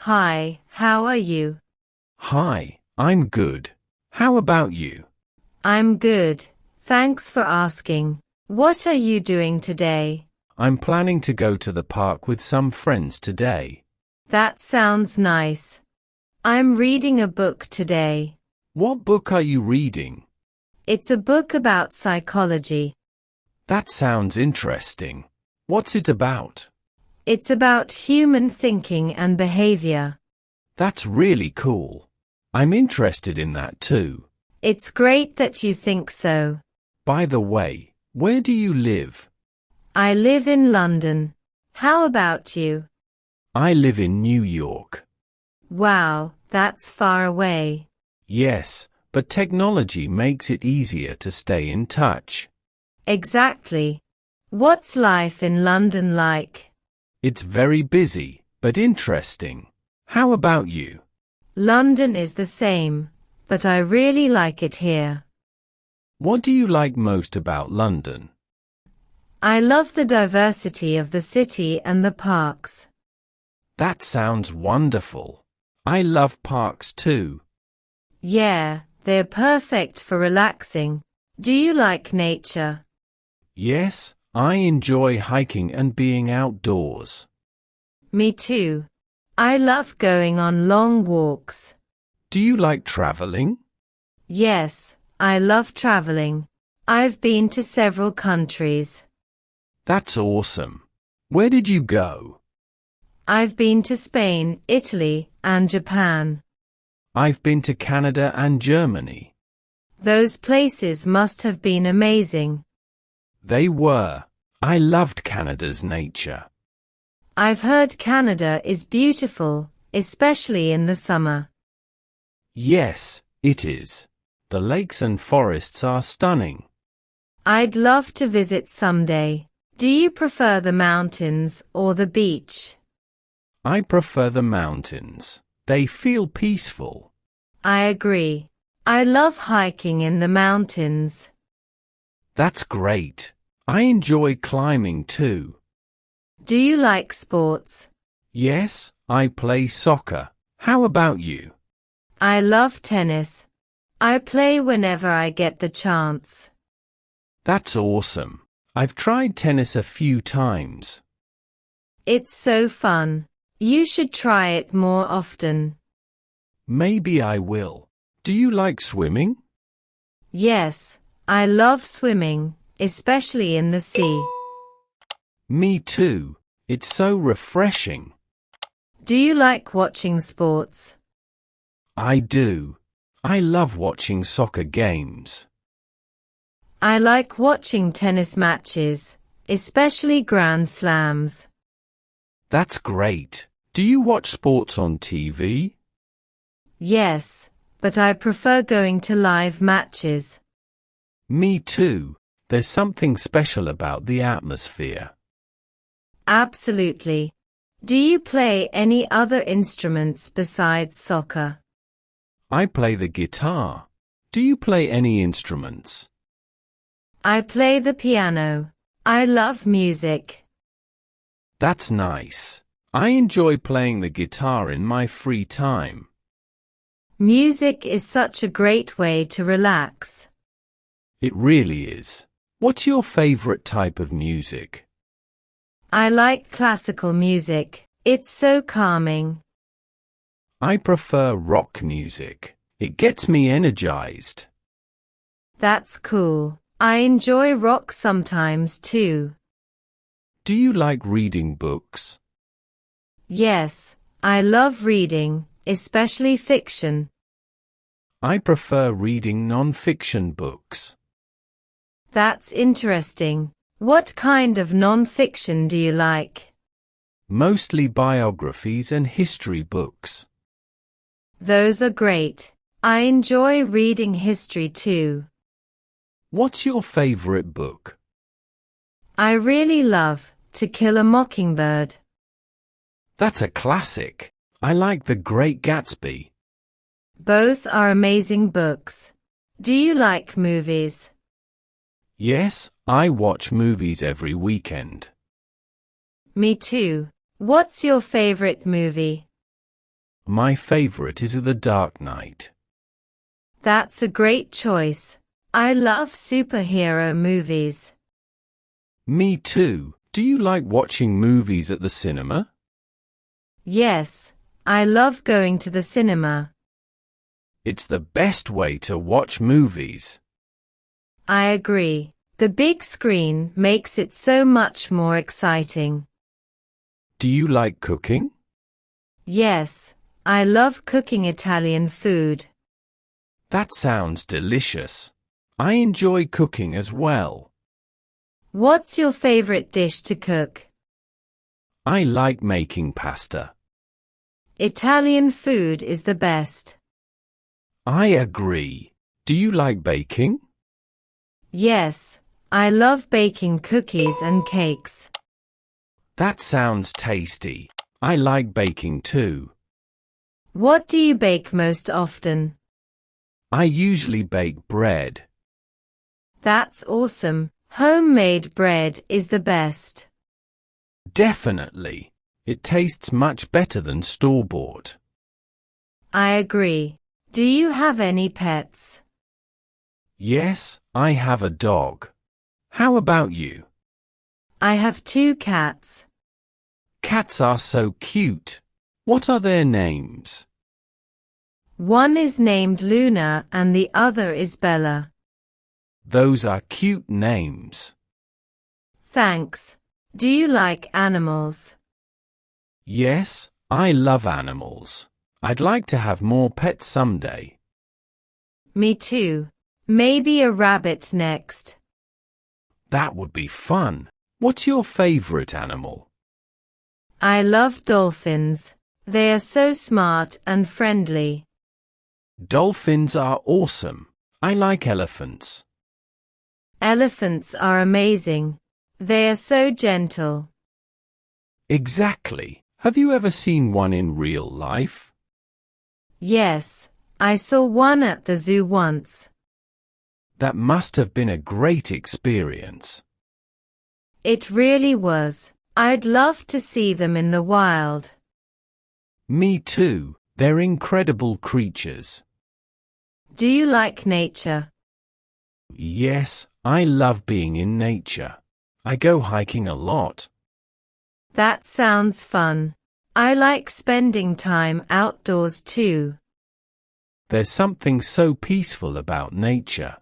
Hi, how are you? Hi, I'm good. How about you? I'm good. Thanks for asking. What are you doing today? I'm planning to go to the park with some friends today. That sounds nice. I'm reading a book today. What book are you reading? It's a book about psychology. That sounds interesting. What's it about? It's about human thinking and behavior. That's really cool. I'm interested in that too. It's great that you think so. By the way, where do you live? I live in London. How about you? I live in New York. Wow, that's far away. Yes, but technology makes it easier to stay in touch. Exactly. What's life in London like? It's very busy, but interesting. How about you? London is the same, but I really like it here. What do you like most about London? I love the diversity of the city and the parks. That sounds wonderful. I love parks too. Yeah, they're perfect for relaxing. Do you like nature? Yes, I enjoy hiking and being outdoors. Me too. I love going on long walks. Do you like traveling? Yes, I love traveling. I've been to several countries. That's awesome. Where did you go? I've been to Spain, Italy, and Japan. I've been to Canada and Germany. Those places must have been amazing. They were. I loved Canada's nature. I've heard Canada is beautiful, especially in the summer. Yes, it is. The lakes and forests are stunning. I'd love to visit someday. Do you prefer the mountains or the beach? I prefer the mountains. They feel peaceful. I agree. I love hiking in the mountains. That's great. I enjoy climbing too. Do you like sports? Yes, I play soccer. How about you? I love tennis. I play whenever I get the chance. That's awesome. I've tried tennis a few times. It's so fun. You should try it more often. Maybe I will. Do you like swimming? Yes, I love swimming, especially in the sea. Me too. It's so refreshing. Do you like watching sports? I do. I love watching soccer games. I like watching tennis matches, especially Grand Slams. That's great. Do you watch sports on TV? Yes, but I prefer going to live matches. Me too. There's something special about the atmosphere. Absolutely. Do you play any other instruments besides soccer? I play the guitar. Do you play any instruments? I play the piano. I love music. That's nice. I enjoy playing the guitar in my free time. Music is such a great way to relax. It really is. What's your favorite type of music? I like classical music. It's so calming. I prefer rock music. It gets me energized. That's cool. I enjoy rock sometimes too. Do you like reading books? Yes, I love reading, especially fiction. I prefer reading non-fiction books. That's interesting. What kind of non-fiction do you like? Mostly biographies and history books. Those are great. I enjoy reading history too. What's your favorite book? I really love To Kill a Mockingbird. That's a classic. I like The Great Gatsby. Both are amazing books. Do you like movies? Yes, I watch movies every weekend. Me too. What's your favorite movie? My favorite is The Dark Knight. That's a great choice. I love superhero movies. Me too. Do you like watching movies at the cinema? Yes, I love going to the cinema. It's the best way to watch movies. I agree. The big screen makes it so much more exciting. Do you like cooking? Yes, I love cooking Italian food. That sounds delicious. I enjoy cooking as well. What's your favorite dish to cook? I like making pasta. Italian food is the best. I agree. Do you like baking? Yes, I love baking cookies and cakes. That sounds tasty. I like baking too. What do you bake most often? I usually bake bread. That's awesome. Homemade bread is the best. Definitely. It tastes much better than store-bought. I agree. Do you have any pets? Yes, I have a dog. How about you? I have 2 cats. Cats are so cute. What are their names? One is named Luna and the other is Bella. Those are cute names. Thanks. Do you like animals? Yes, I love animals. I'd like to have more pets someday. Me too. Maybe a rabbit next. That would be fun. What's your favorite animal? I love dolphins. They are so smart and friendly. Dolphins are awesome. I like elephants. Elephants are amazing. They are so gentle. Exactly. Have you ever seen one in real life? Yes, I saw one at the zoo once. That must have been a great experience. It really was. I'd love to see them in the wild. Me too. They're incredible creatures. Do you like nature? Yes, I love being in nature. I go hiking a lot. That sounds fun. I like spending time outdoors too. There's something so peaceful about nature.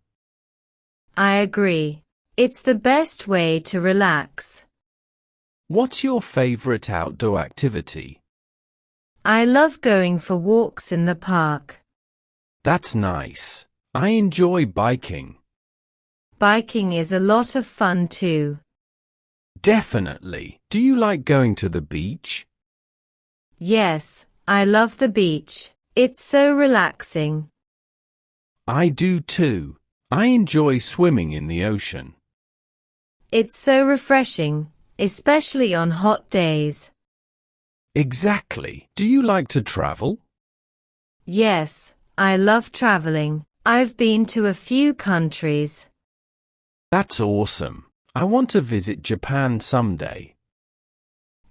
I agree. It's the best way to relax. What's your favorite outdoor activity? I love going for walks in the park. That's nice. I enjoy biking. Biking is a lot of fun too. Definitely. Do you like going to the beach? Yes, I love the beach. It's so relaxing. I do too. I enjoy swimming in the ocean. It's so refreshing, especially on hot days. Exactly. Do you like to travel? Yes, I love traveling. I've been to a few countries. That's awesome. I want to visit Japan someday.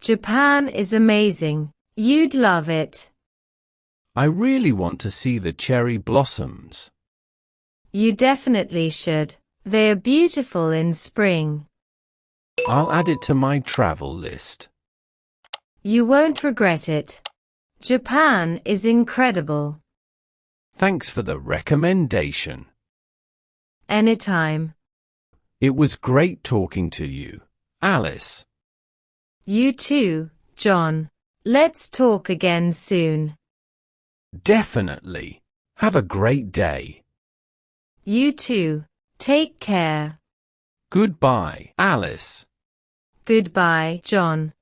Japan is amazing. You'd love it. I really want to see the cherry blossoms. You definitely should. They are beautiful in spring. I'll add it to my travel list. You won't regret it. Japan is incredible. Thanks for the recommendation. Anytime. It was great talking to you, Alice. You too, John. Let's talk again soon. Definitely. Have a great day. You too. Take care. Goodbye, Alice. Goodbye, John.